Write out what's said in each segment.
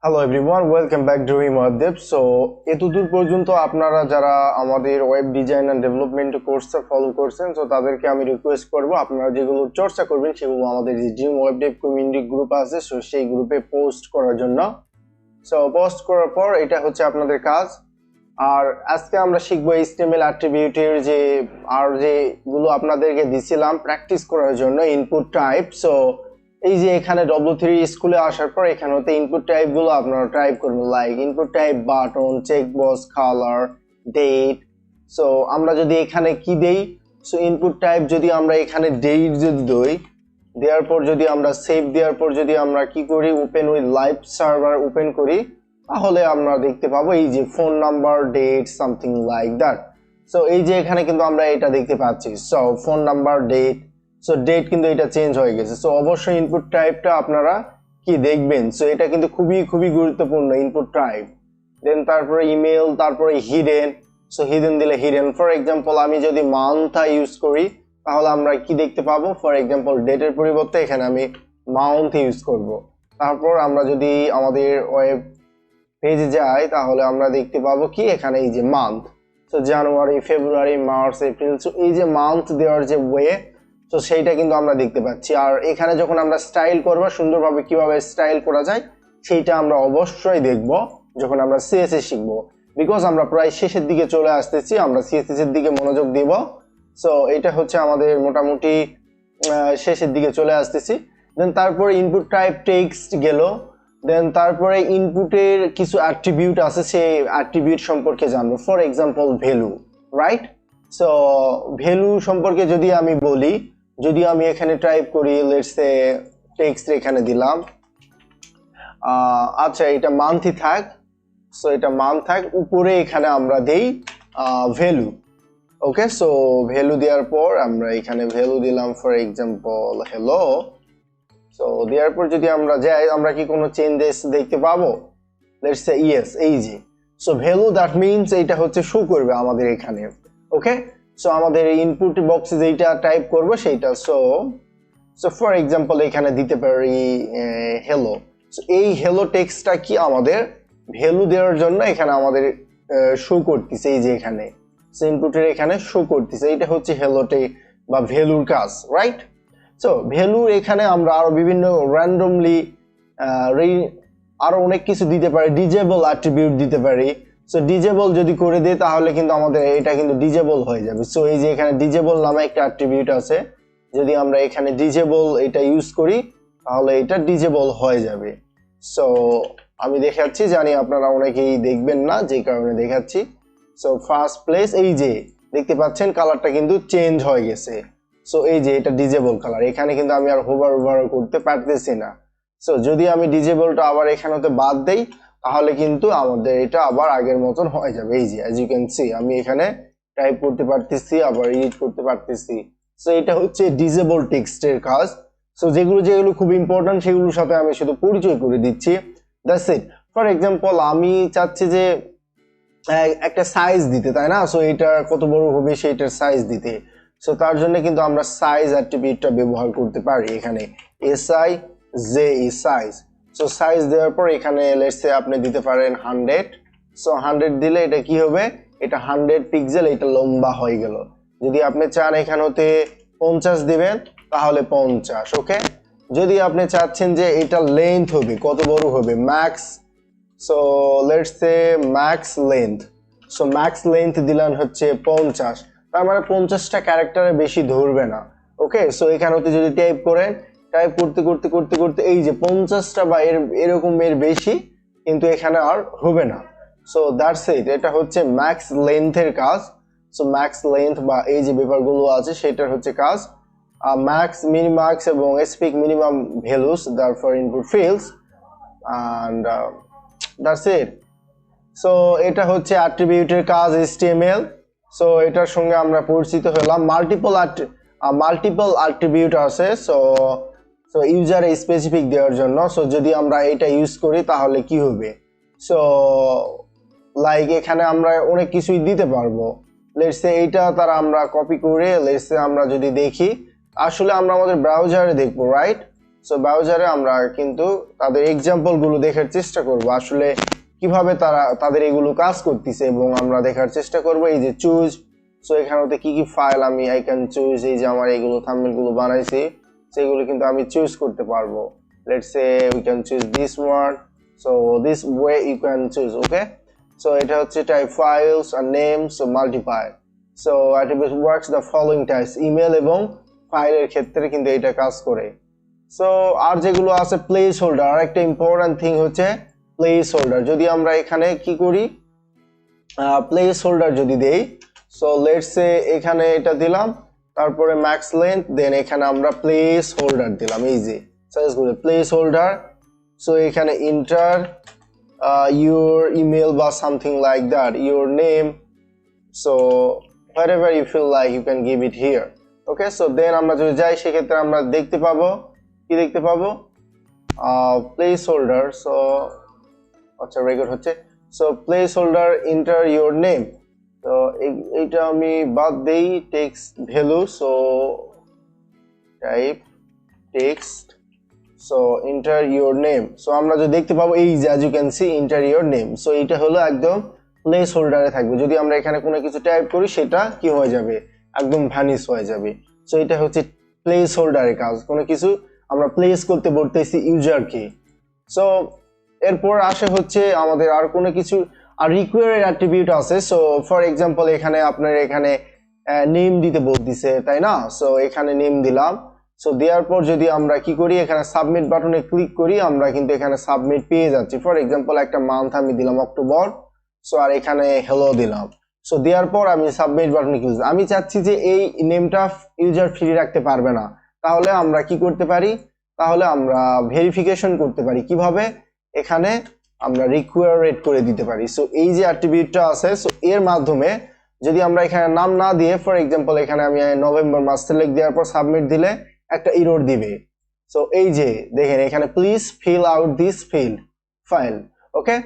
Hello everyone, welcome back to Himdev. So এতদূর পর্যন্ত আপনারা যারা আমাদের ওয়েব ডিজাইন অ্যান্ড ডেভেলপমেন্ট কোর্সটা ফলো করছেন, সো তাদেরকে আমি রিকোয়েস্ট করব আপনারা যেগুলো চর্চা করবেন সেগুলো আমাদের যে dream web Dave community group আছে, সো সেই গ্রুপে পোস্ট করার জন্য। সো পোস্ট করার পর এটা হচ্ছে আপনাদের কাজ। আর আজকে আমরা শিখবো HTML অ্যাট্রিবিউটের যেগুলো আপনাদেরকে দিছিলাম প্র্যাকটিস করার জন্য ইনপুট টাইপ। সো এই যে এখানে W3 স্কুলে আসার পর এখানে হতে ইনপুট টাইপ গুলো আপনারা টাইপ করবেন, like input type button, checkbox, colour, date. So আমরা যদি এখানে কি দেই, সো ইনপুট টাইপ যদি আমরা এখানে ডেট যদি দেই, দেওয়ার পর যদি আমরা সেভ দেওয়ার পর যদি আমরা কি করি, open with live server open করি, তাহলে আমরা দেখতে পাবো এই যে phone number, date, something like that. So এই যে এখানে কিন্তু আমরা এটা দেখতে পাচ্ছি, so phone number, date. So date কিন্তু এটা চেঞ্জ হয়ে গেছে। সো অবশ্যই ইনপুট টাইপটা আপনারা কি দেখবেন, সো এটা কিন্তু খুবই গুরুত্বপূর্ণ ইনপুট টাইপ। দেন তারপরে ইমেল, তারপরে হিডেন। সো হিডেন দিলে হিডেন। ফর এক্সাম্পল আমি যদি মান্থ ইউজ করি তাহলে আমরা কি দেখতে পাবো, ফর এক্সাম্পল ডেটের পরিবর্তে এখানে আমি মান্থ ইউজ করব। তারপর আমরা যদি আমাদের ওয়েব পেজে যাই তাহলে আমরা দেখতে পাবো কি এখানে এই যে মান্থ। সো জানুয়ারি, ফেব্রুয়ারি, মার্চ, এপ্রিল। সো এই যে মান্থ দেওয়ার যে ওয়ে, তো সেইটা কিন্তু আমরা দেখতে পাচ্ছি। আর এখানে যখন আমরা স্টাইল করব, সুন্দরভাবে কিভাবে স্টাইল করা যায় সেইটা আমরা অবশ্যই দেখব যখন আমরা সিএসএস শিখব, বিকজ আমরা প্রায় শেষের দিকে চলে আসতেছি, আমরা সিএসএস এর দিকে মনোযোগ দিব। সো এটা হচ্ছে আমাদের মোটামুটি শেষের দিকে চলে আসতেছি। দেন তারপরে ইনপুট টাইপ টেক্সট গেল। দেন তারপরে ইনপুটের কিছু অ্যাট্রিবিউট আছে, সেই অ্যাট্রিবিউট সম্পর্কে জানবো। For example value, right? So value সম্পর্কে যদি আমি বলি, যদি আমি এখানে টাইপ করি, লেটস সে টেক্সট এখানে দিলাম, আচ্ছা এটা মান্থই থাক। সো এটা মান্থ থাক, উপরে এখানে আমরা দেই ভ্যালু। ওকে, সো ভ্যালু দেওয়ার পর আমরা এখানে ভ্যালু দিলাম, ফর এক্সাম্পল হ্যালো। সো দেওয়ার পর যদি আমরা যাই, আমরা কি কোনো চেঞ্জেস দেখতে পাবো? লেটস সে ইয়েস, এই যে। সো ভ্যালু দ্যাট মিনস এইটা হচ্ছে শো করবে আমাদের এখানে। ওকে, সো আমাদের ইনপুট বক্সে যেটা টাইপ করব সেইটা। সো ফর এক্সাম্পল এখানে দিতে পারি হ্যালো। সো এই হ্যালো টেক্সটটা কি আমাদের ভ্যালু দেওয়ার জন্য এখানে আমাদের শো করতেছে, এই যে এখানে ইনপুটের এখানে শো করতেছে। এটা হচ্ছে হ্যালোটে বা ভ্যালুর কাজ, রাইট? সো ভ্যালু এখানে আমরা আরো বিভিন্ন র্যান্ডমলি আরো অনেক কিছু দিতে পারি, ডিজেবল অ্যাট্রিবিউট দিতে পারি। সো ডিজেবল যদি করে দিই তাহলে কিন্তু আমাদের এটা কিন্তু ডিজেবল হয়ে যাবে। সো এই যে এখানে ডিজেবল নামে একটা অ্যাট্রিবিউট আছে, যদি আমরা এখানে ডিজেবল এটা ইউজ করি তাহলে এটা ডিজেবল হয়ে যাবে। সো আমি দেখাচ্ছি, জানি আপনারা অনেকেই দেখবেন না, যে কারণে দেখাচ্ছি। সো ফার্স্ট প্লেস, এই যে দেখতে পাচ্ছেন কালারটা কিন্তু চেঞ্জ হয়ে গেছে। সো এই যে এটা ডিজেবল কালার, এখানে কিন্তু আমি আর হোভার করতে পারতেছি না। সো যদি আমি ডিজেবলটা আবার এখানেতে বাদ দেই তাহলে কিন্তু আমাদের এটা আবার আগের মতন হয়ে যাবে। এই যে অ্যাজ ইউ ক্যান সি আমি এখানে টাইপ করতে পারতেছি, আবার এডিট করতে পারতেছি। সো এটা হচ্ছে ডিজেবল টেক্সটের কাজ। সো যেগুলো খুব ইম্পর্টেন্ট সেগুলোর সাথে আমি শুধু পরিচয় করে দিচ্ছি, দ্যাটস ইট। ফর এক্সাম্পল আমি চাচ্ছি যে একটা সাইজ দিতে, তাই না? সো এটা কত বড় হবে সেইটার সাইজ দিতে। সো তার জন্য কিন্তু আমরা সাইজ অ্যাট্রিবিউটটা ব্যবহার করতে পারি, এখানে SIZE সাইজ। সো সাইজ দেওয়ার পর এখানে লেটস সে আপনি দিতে পারেন 100। সো 100 দিলে এটা কি হবে, এটা 100 পিক্সেল, এটা লম্বা হয়ে গেল। যদি আপনি চান এখানে হতে 50 দিবেন তাহলে 50। ওকে, যদি আপনি চাচ্ছেন যে এটা লেন্থ হবে, কত বড় হবে, max. So let's say max length. So max length দিলেন হচ্ছে 50, তার মানে 50টা ক্যারেক্টারে বেশি ধরবে না। ওকে, সো এখানে হতে যদি টাইপ করেন, টাইপ করতে এই যে 50টা বা এরকম এর বেশি কিন্তু এখানে আর হবে না। সো দ্যাটস ইট, এটা হচ্ছে ম্যাক্স লেন্থের কাজ। সো ম্যাক্স লেন্থ বা এই যে ব্যাপারগুলো আছে সেটার হচ্ছে কাজ। ম্যাক্স, মিনিমাক্স এবং speak minimum values for input fields, and that's it. So এটা হচ্ছে অ্যাট্রিবিউটের কাজ HTML। সো এটার সঙ্গে আমরা পরিচিত হলাম। মাল্টিপল অ্যাট্রিবিউট আছে, সো ইউজার স্পেসিফিক দেওয়ার জন্য। সো যদি আমরা এটা ইউজ করি তাহলে কি হবে, সো লাইক এখানে আমরা অনেক কিছুই দিতে পারবো। লেটস সে এইটা তারা আমরা কপি করে লেটস সে আমরা যদি দেখি, আসলে আমরা আমাদের ব্রাউজারে দেখবো, রাইট? সো ব্রাউজারে আমরা কিন্তু তাদের এক্সাম্পল গুলো দেখার চেষ্টা করব আসলে কিভাবে তাদের এগুলো কাজ করতেছে এবং আমরা দেখার চেষ্টা করব এই যে চুজ। সো এখানেতে কি কি ফাইল আমি আই ক্যান চুজ, এই যে আমার এগুলো থাম্বনেল গুলো বানাইছি সেগুলো কিন্তু আমি চুজ করতে পারবো। Let's say we can choose this one, so this way you can choose. Okay, so এটা হচ্ছে টাইপ ফাইলস আর name, so multiply. So attribute works the following types, email এবং ফাইলের ক্ষেত্রে কিন্তু এটা কাজ করে। সো আর যেগুলো আছে প্লেস হোল্ডার, আর একটা ইম্পর্টেন্ট থিং হচ্ছে প্লেস হোল্ডার। যদি আমরা এখানে কি করি প্লেস হোল্ডার যদি দেই, সো লেটস সে এখানে এটা দিলাম, তারপরে ম্যাক্স লেন্থ, দেন এখানে আমরা প্লেস হোল্ডার দিলাম, এই যে সার্চ করে প্লেস হোল্ডার। সো এখানে ইন্টার your email বা something like that, your name, so whatever you feel like you can give it here. Okay, so then আমরা যদি যাই সেক্ষেত্রে আমরা দেখতে পাবো কি দেখতে পাবো প্লেস হোল্ডার। সো আচ্ছা রেকর্ড হচ্ছে, so place holder inter your name. তো এইটা আমি বাদ দেই, text value, so type text, so inter your name. So আমরা যদি দেখতে পাবো এই যে as you can see inter your name, so এটা হলো একদম প্লেস হোল্ডারে থাকবে। যদি আমরা এখানে কোনো কিছু টাইপ করি সেটা কি হয়ে যাবে, একদম ভ্যানিশ হয়ে যাবে। সো এটা হচ্ছে প্লেস হোল্ডারের কাজ, কোনো কিছু আমরা প্লেস করতে বলতেছি ইউজারকে। সো এরপর আসে হচ্ছে আমাদের আর কোনো কিছু আর রিকোয়ার্ড অ্যাট্রিবিউট আছে। সো ফর এক্সাম্পল এখানে আপনার এখানে নেম দিতে বলতেছে, তাই না? সো এখানে নেম দিলাম। সো দেওয়ার পর যদি আমরা কি করি এখানে সাবমিট বাটনে ক্লিক করি, আমরা কিন্তু এখানে সাবমিট পেয়ে যাচ্ছি। ফর এক্সাম্পল একটা মান্থ আমি দিলাম অক্টোবর, সো আর এখানে হ্যালো দিলাম। সো দেওয়ার পর আমি সাবমিট বাটনে ক্লিক, আমি চাচ্ছি যে এই নেমটা ইউজার ফ্রি রাখতে পারবে না, তাহলে আমরা কি করতে পারি, তাহলে আমরা ভেরিফিকেশন করতে পারি কিভাবে, এখানে আমরা রিকোয়ার্ড করে দিতে পারি। সো এই যে অ্যাট্রিবিউটটা আছে, সো এর মাধ্যমে যদি আমরা এখানে নাম না দিয়ে ফর এক্সাম্পল এখানে আমি নভেম্বর মাস সিলেক্ট দেওয়ার পর সাবমিট দিলে একটা এরর দিবে। সো এই যে দেখেন এখানে please fill out this field file. Okay,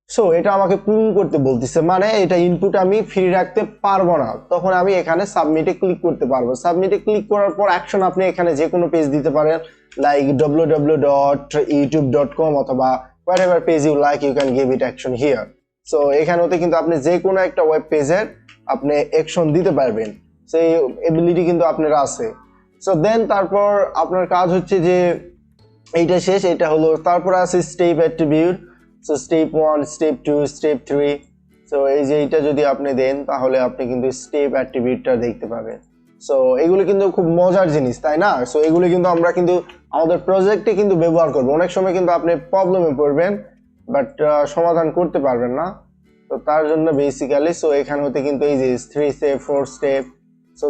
so এটা আমাকে পূরণ করতে বলতেছে, মানে এটা ইনপুট আমি ফ্রি রাখতে পারবো না, তখন আমি এখানে সাবমিটে ক্লিক করতে পারবো। সাবমিটে ক্লিক করার পর অ্যাকশন আপনি এখানে যে কোনো পেজ দিতে পারেন, লাইক www.youtube.com অথবা whatever page you like you can give it action here. So এখানেতে কিন্তু আপনি যে কোনো একটা ওয়েব পেজের আপনি অ্যাকশন দিতে পারবেন, সেই এবিলিটি কিন্তু আপনার আছে। সো দেন তারপর আপনার কাজ হচ্ছে যে এইটা শেষ, এটা হলো তারপর আছে step attribute. So step 1, step 2, step 3। So এই যে এইটা যদি আপনি দেন তাহলে আপনি কিন্তু স্টেপ অ্যাট্রিবিউটটা দেখতে পাবেন। সো এগুলো কিন্তু খুব মজার জিনিস, তাই না? সো এগুলো কিন্তু আমরা কিন্তু আমাদের প্রজেক্টে কিন্তু ব্যবহার করবো। অনেক সময় কিন্তু আপনি প্রবলেমে পড়বেন বাট সমাধান করতে পারবেন না, তো তার জন্য বেসিক্যালি সো এখানে হতে কিন্তু এই যে 3 স্টেপ 4 স্টেপ, সো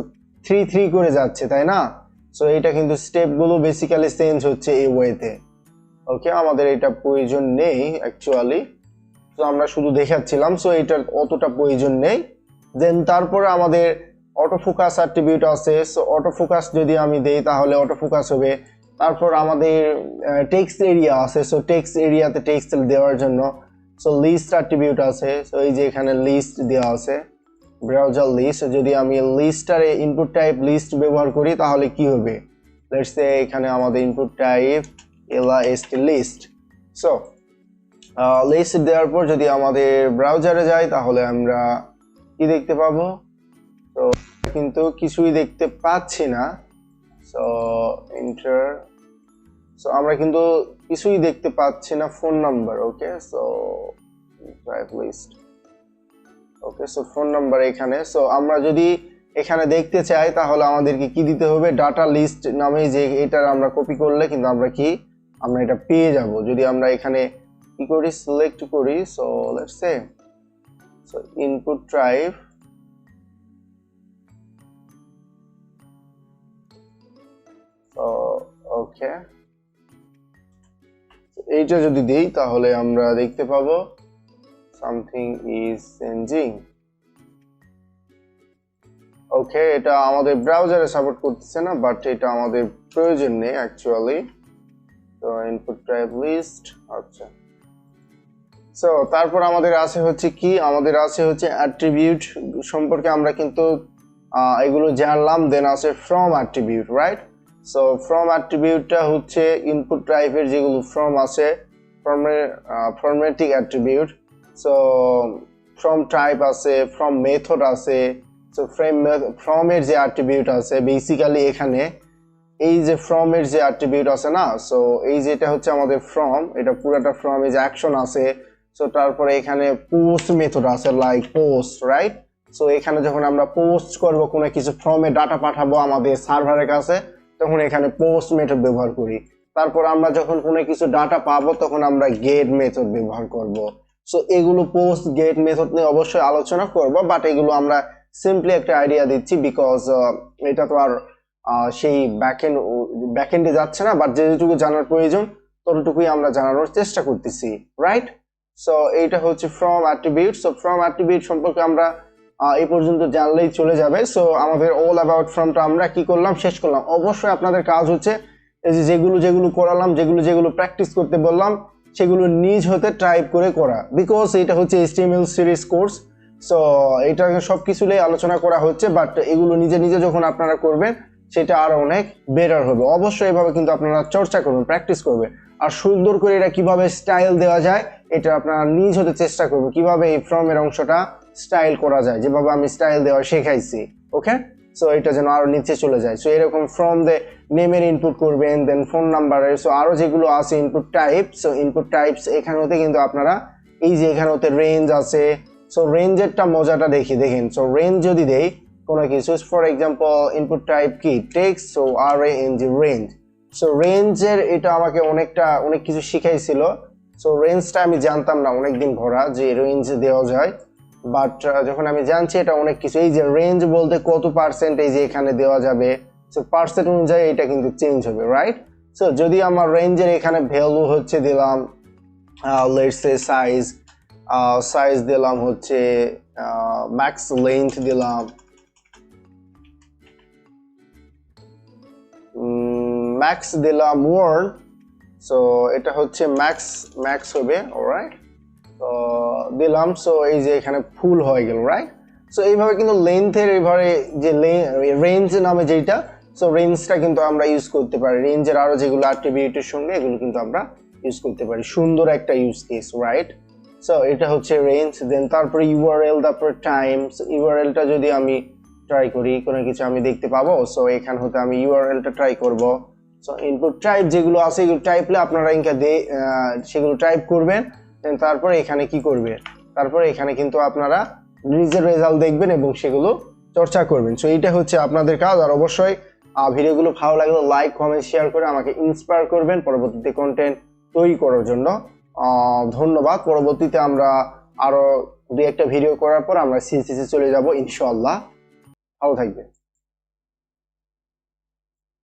3 করে যাচ্ছে, তাই না? সো এটা কিন্তু স্টেপগুলো বেসিক্যালি চেঞ্জ হচ্ছে এই ওয়েতে। ওকে, আমাদের এটা প্রয়োজন নেই অ্যাকচুয়ালি, তো আমরা শুধু দেখাচ্ছিলাম। সো এটার অতটা প্রয়োজন নেই। দেন তারপরে আমাদের অটো ফোকাস অ্যাট্রিবিউট আছে। সো অটো ফোকাস যদি আমি দেই তাহলে অটো ফোকাস হবে। তারপর আমাদের টেক্সট এরিয়া আছে। সো টেক্সট এরিয়াতে টেক্সট দেওয়ার জন্য সো লিস্ট অ্যাট্রিবিউট আছে। সো এই যে এখানে লিস্ট দেওয়া আছে, ব্রাউজার লিস্ট। যদি আমি লিস্টারে ইনপুট টাইপ লিস্ট ব্যবহার করি তাহলে কি হবে, লেটস সে এখানে আমাদের input type list list. So list দেওয়ার পর যদি আমাদের ব্রাউজারে যাই তাহলে আমরা কি দেখতে পাবো, তো কিন্তু কিছুই দেখতে পাচ্ছি না। সো এন্টার, সো আমরা কিন্তু কিছুই দেখতে পাচ্ছি না ফোন নাম্বার। ওকে, সো টাইপ লিস্ট। ওকে, সো ফোন নাম্বার এখানে। সো আমরা যদি এখানে দেখতে চাই তাহলে আমাদেরকে কি দিতে হবে, ডাটা লিস্ট নামে যে এটার আমরা কপি করলে কিন্তু আমরা এটা পেয়ে যাব। যদি আমরা এখানে কি করি সিলেক্ট করি, so let's say so input type, okay, এইটা যদি দেই তাহলে আমরা দেখতে পাবো সামথিং ইজ চেঞ্জিং। ওকে, এটা আমাদের ব্রাউজারে সাপোর্ট করতেছে না, বাট এটা আমাদের প্রয়োজন নেই অ্যাকচুয়ালি। তো ইনপুট টাইপ লিস্ট, আচ্ছা। সো তারপর আমাদের আছে হচ্ছে কি, আমাদের আছে হচ্ছে অ্যাট্রিবিউট সম্পর্কে আমরা কিন্তু এগুলো জানলাম। দেন আছে form attribute, right? So form অ্যাট্রিবিউটটা হচ্ছে ইনপুট টাইপের যেগুলো ফ্রম আছে, ফরম্যাটিক অ্যাট্রিবিউট। সো ফ্রম টাইপ আছে, ফ্রম মেথড আছে। সো ফ্রমের যে অ্যাট্রিবিউট আছে বেসিক্যালি এখানে এই যে ফ্রম এর যে অ্যাট্রিবিউট আছে না, সো এই যেটা হচ্ছে আমাদের ফ্রম, এটা পুরোটা ফ্রম, এই যে অ্যাকশন আছে। সো তারপরে এখানে পোস্ট মেথড আছে, লাইক পোস্ট, রাইট? সো এখানে যখন আমরা পোস্ট করব কোনো কিছু, ফ্রমে ডাটা পাঠাবো আমাদের সার্ভারের কাছে, তখন এখানে পোস্ট মেথড ব্যবহার করি। তারপর আমরা যখন কোনো কিছু ডাটা পাবো তখন আমরা গেট মেথড ব্যবহার করব। সো এগুলো পোস্ট গেট মেথড নিয়ে অবশ্যই আলোচনা করব, বাট এগুলো আমরা সিম্পলি একটা আইডিয়া দিচ্ছি, বিকজ এটা তো আর সেই ব্যাকএন্ডে যাচ্ছে না, বাট যেটুকু জানার প্রয়োজন ততটুকুই আমরা জানানোর চেষ্টা করতেছি, রাইট? সো এইটা হচ্ছে from attribute. So from attribute সম্পর্কে আমরা এই পর্যন্ত জানলেই চলে যাবে। সো আমাদের অল অ্যাবাউট ফ্রমটা আমরা কি করলাম, শেষ করলাম। অবশ্যই আপনাদের কাজ হচ্ছে এই যে যেগুলো করালাম, যেগুলো প্র্যাকটিস করতে বললাম, সেগুলো নিজ হতে টাইপ করে করা, বিকজ এটা হচ্ছে HTML সিরিজ কোর্স। সো এটা সবকিছুই আলোচনা করা হচ্ছে, বাট এগুলো নিজে নিজে যখন আপনারা করবেন সেটা আরো অনেক বেটার হবে। অবশ্যই এভাবে কিন্তু আপনারা চর্চা করবেন, প্র্যাকটিস করবেন, আর সুন্দর করে এটা কিভাবে স্টাইল দেওয়া যায় এটা আপনারা নিজ হতে চেষ্টা করবেন, কিভাবে এই ফ্রমের অংশটা স্টাইল করা যায়, যেভাবে আমি স্টাইল দেওয়া শেখাইছি। ওকে, সো এটা যেন আরো নিচে চলে যায়। সো এরকম ফ্রম দে নেমের ইনপুট করবেন, দেন ফোন নাম্বারের, সো আরো যেগুলো আছে input type. So input types এখানে হতে কিন্তু আপনারা এই যে এখানে হতে রেঞ্জ আছে। সো রেঞ্জেরটা মজাটা দেখেন। সো রেঞ্জ যদি দেই কোনো কিছু, ফর এক্সাম্পল ইনপুট টাইপ কি text, so RANG range. So রেঞ্জের এটা আমাকে অনেক কিছু শিখাইছিল। সো রেঞ্জটা আমি জানতাম না অনেকদিন ভরা যে রেঞ্জ দেওয়া যায়, বাট যখন আমি জানছি এটা অনেক কিছু। এই যে রেঞ্জ বলতে কত পার্সেন্ট এই যে এখানে দেওয়া যাবে, সো পার্সেন্ট অনুযায়ী এটা কিন্তু চেঞ্জ হবে, রাইট? সো যদি আমার রেঞ্জের এখানে ভ্যালু হচ্ছে দিলাম লেটস সে সাইজ দিলাম হচ্ছে ম্যাক্স লেন্থ দিলাম ম্যাক্স দিলাম ওয়ার্ড। সো এটা হচ্ছে ম্যাক্স হবে, অলরাইট? তো দিলাম। সো এই যে এখানে ফুল হয়ে গেল, রাইট? সো এইভাবে কিন্তু লেন্থের এইভাবে যে রেঞ্জ নামে যেটা, সো রেঞ্জটা কিন্তু আমরা ইউজ করতে পারি। রেঞ্জের আরো যেগুলো অ্যাট্রিবিউটের সঙ্গে এগুলো কিন্তু আমরা ইউজ করতে পারি। সুন্দর একটা ইউজ কেস, রাইট? সো এটা হচ্ছে রেঞ্জ। দেন তারপরে ইউআরএল, তারপরে টাইম। সো ইউআরএলটা যদি আমি ট্রাই করি, কোনো কিছু আমি দেখতে পাবো, সো এখান হতে আমি ইউআরএলটা ট্রাই করব। সো ইনপুট টাইপ যেগুলো আছে এগুলো টাইপলে আপনারা সেগুলো টাইপ করবেন। দেন তারপরে এখানে কি করবে, তারপরে এখানে কিন্তু আপনারা নিজের রেজাল্ট দেখবেন এবং সেগুলো চর্চা করবেন। সো এইটা হচ্ছে আপনাদের কাজ। আর অবশ্যই ভিডিওগুলো ভালো লাগলে লাইক, কমেন্ট, শেয়ার করে আমাকে ইন্সপায়ার করবেন পরবর্তীতে কন্টেন্ট তৈরি করার জন্য। ধন্যবাদ। পরবর্তীতে আমরা আরো 2-1টা ভিডিও করার পর আমরা CCC চলে যাব ইনশাআল্লাহ। ভালো থাকবেন।